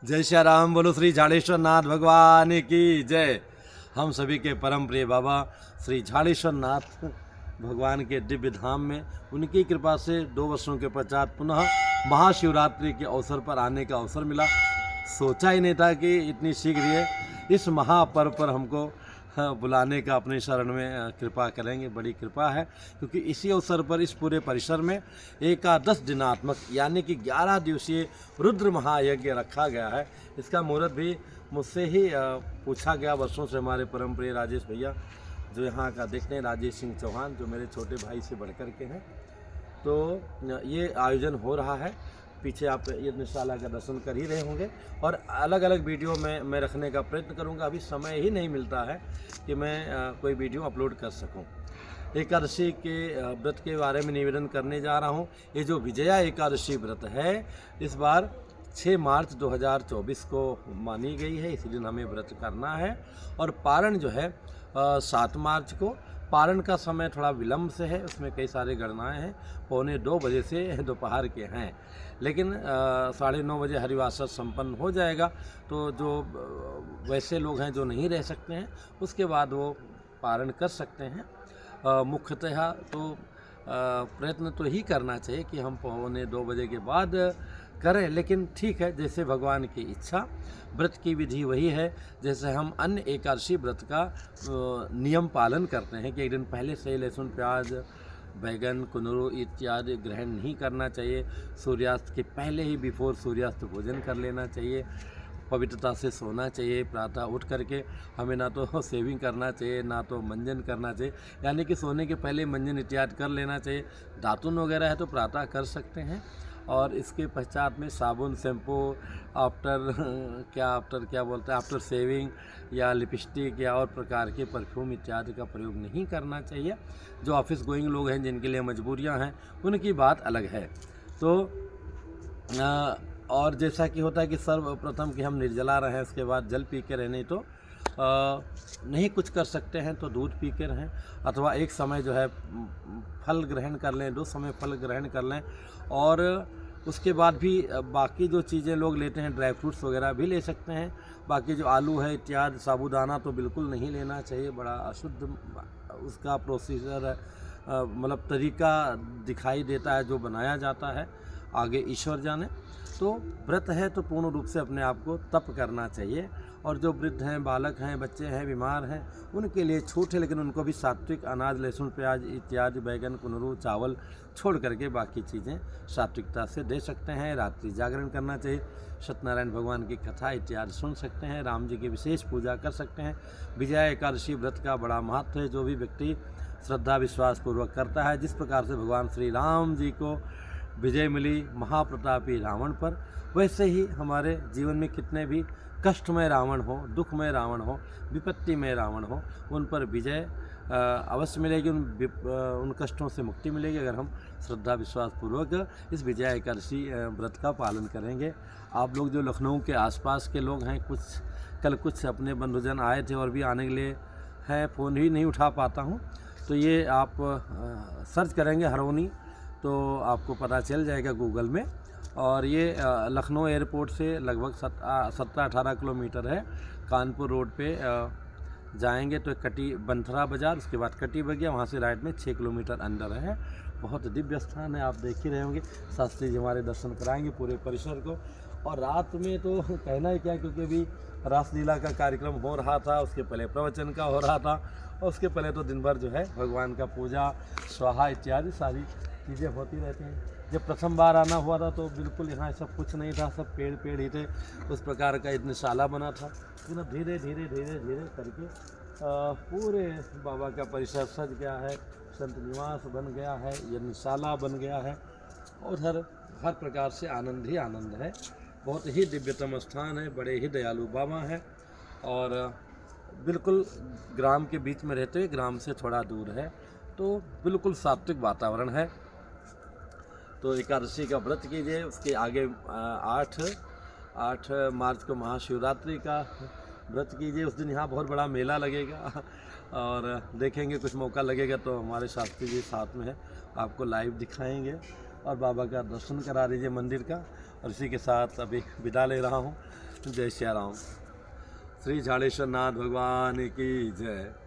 जय श्री राम, बोलो श्री झाड़ेश्वर नाथ भगवान की जय। हम सभी के परम प्रिय बाबा श्री झाड़ेश्वर नाथ भगवान के दिव्य धाम में उनकी कृपा से 2 वर्षों के पश्चात पुनः महाशिवरात्रि के अवसर पर आने का अवसर मिला। सोचा ही नहीं था कि इतनी शीघ्र ये इस महापर्व पर हमको बुलाने का अपने शरण में कृपा करेंगे। बड़ी कृपा है, क्योंकि इसी अवसर पर इस पूरे परिसर में एकादश दिनात्मक यानी कि 11 दिवसीय रुद्र महायज्ञ रखा गया है। इसका मुहूर्त भी मुझसे ही पूछा गया वर्षों से। हमारे परम प्रिय राजेश भैया जो यहाँ का देखते हैं, राजेश सिंह चौहान, जो मेरे छोटे भाई से बढ़कर के हैं, तो ये आयोजन हो रहा है। पीछे आप यज्ञशाला का दर्शन कर ही रहे होंगे और अलग अलग वीडियो में मैं रखने का प्रयत्न करूंगा। अभी समय ही नहीं मिलता है कि मैं कोई वीडियो अपलोड कर सकूं। एकादशी के व्रत के बारे में निवेदन करने जा रहा हूं। ये जो विजया एकादशी व्रत है, इस बार 6 मार्च 2024 को मानी गई है। इसी दिन हमें व्रत करना है और पारण जो है 7 मार्च को। पारण का समय थोड़ा विलम्ब से है, उसमें कई सारे गणनाएं हैं। 1:45 बजे से दोपहर के हैं, लेकिन 9:30 बजे हरिवासर संपन्न हो जाएगा। तो जो वैसे लोग हैं जो नहीं रह सकते हैं, उसके बाद वो पारण कर सकते हैं। मुख्यतः तो प्रयत्न तो ही करना चाहिए कि हम 1:45 बजे के बाद करें, लेकिन ठीक है, जैसे भगवान की इच्छा। व्रत की विधि वही है जैसे हम अन्य एकादशी व्रत का नियम पालन करते हैं कि एक दिन पहले से लहसुन, प्याज, बैगन, कुंदरू इत्यादि ग्रहण नहीं करना चाहिए। सूर्यास्त के पहले ही बिफोर सूर्यास्त भोजन कर लेना चाहिए। पवित्रता से सोना चाहिए। प्रातः उठ करके हमें ना तो सेविंग करना चाहिए, ना तो मंजन करना चाहिए, यानी कि सोने के पहले मंजन इत्यादि कर लेना चाहिए। दातुन वगैरह है तो प्रातः कर सकते हैं। और इसके पश्चात में साबुन, शैम्पू, आफ्टर सेविंग या लिपस्टिक या और प्रकार के परफ्यूम इत्यादि का प्रयोग नहीं करना चाहिए। जो ऑफिस गोइंग लोग हैं, जिनके लिए मजबूरियां हैं, उनकी बात अलग है। तो और जैसा कि होता है कि सर्वप्रथम कि हम निर्जला रहें, उसके बाद जल पी के रहें, तो नहीं कुछ कर सकते हैं तो दूध पी के रहें, अथवा एक समय जो है फल ग्रहण कर लें, 2 समय फल ग्रहण कर लें। और उसके बाद भी बाकी जो चीज़ें लोग लेते हैं, ड्राई फ्रूट्स वगैरह भी ले सकते हैं। बाकी जो आलू है इत्यादि, साबूदाना तो बिल्कुल नहीं लेना चाहिए। बड़ा अशुद्ध उसका प्रोसीजर मतलब तरीका दिखाई देता है जो बनाया जाता है, आगे ईश्वर जाने। तो व्रत है तो पूर्ण रूप से अपने आप को तप करना चाहिए। और जो वृद्ध हैं, बालक हैं, बच्चे हैं, बीमार हैं, उनके लिए छूट है, लेकिन उनको भी सात्विक अनाज, लहसुन, प्याज इत्यादि, बैगन, कुंदरू, चावल छोड़ करके बाकी चीज़ें सात्विकता से दे सकते हैं। रात्रि जागरण करना चाहिए। सत्यनारायण भगवान की कथा इत्यादि सुन सकते हैं। राम जी की विशेष पूजा कर सकते हैं। विजया एकादशी व्रत का बड़ा महत्व है। जो भी व्यक्ति श्रद्धा विश्वास पूर्वक करता है, जिस प्रकार से भगवान श्री राम जी को विजय मिली महाप्रतापी रावण पर, वैसे ही हमारे जीवन में कितने भी कष्टमय रावण हो, दुखमय रावण हो, विपत्तिमय रावण हो, उन पर विजय अवश्य मिलेगी। उन कष्टों से मुक्ति मिलेगी अगर हम श्रद्धा विश्वास पूर्वक इस विजया एकादशी व्रत का पालन करेंगे। आप लोग जो लखनऊ के आसपास के लोग हैं, कल कुछ अपने बंधुजन आए थे और भी आने के लिए हैं, फ़ोन ही नहीं उठा पाता हूँ, तो ये आप सर्च करेंगे हरौनी तो आपको पता चल जाएगा गूगल में। और ये लखनऊ एयरपोर्ट से लगभग 17-18 किलोमीटर है। कानपुर रोड पे जाएंगे तो कटी बंथरा बाज़ार, उसके बाद कटी बगिया, वहाँ से राइट में 6 किलोमीटर अंदर है। बहुत दिव्य स्थान है, आप देख ही रहे होंगे। शास्त्री जी हमारे दर्शन कराएंगे पूरे परिसर को। और रात में तो कहना ही क्या, क्योंकि अभी रासलीला का कार्यक्रम हो रहा था, उसके पहले प्रवचन का हो रहा था, और उसके पहले तो दिन भर जो है भगवान का पूजा, स्वाहा इत्यादि सारी चीज़ें होती रहती हैं। जब प्रथम बार आना हुआ था तो बिल्कुल यहाँ सब कुछ नहीं था, सब पेड़ ही थे। उस प्रकार का यज्ञशाला बना था, लेकिन अब धीरे धीरे करके पूरे बाबा का परिसर सज गया है, संत निवास बन गया है, यज्ञशाला बन गया है, और हर प्रकार से आनंद ही आनंद है। बहुत ही दिव्यतम स्थान है, बड़े ही दयालु बाबा हैं, और बिल्कुल ग्राम के बीच में रहते हुए ग्राम से थोड़ा दूर है, तो बिल्कुल सात्विक वातावरण है। तो एकादशी का व्रत कीजिए। उसके आगे 8 मार्च को महाशिवरात्रि का व्रत कीजिए। उस दिन यहाँ बहुत बड़ा मेला लगेगा, और देखेंगे कुछ मौका लगेगा तो हमारे शास्त्री जी साथ में है, आपको लाइव दिखाएंगे और बाबा का दर्शन करा दीजिए मंदिर का। और इसी के साथ अभी विदा ले रहा हूँ। जय श्री राम। श्री झाड़ेश्वर नाथ भगवान की जय।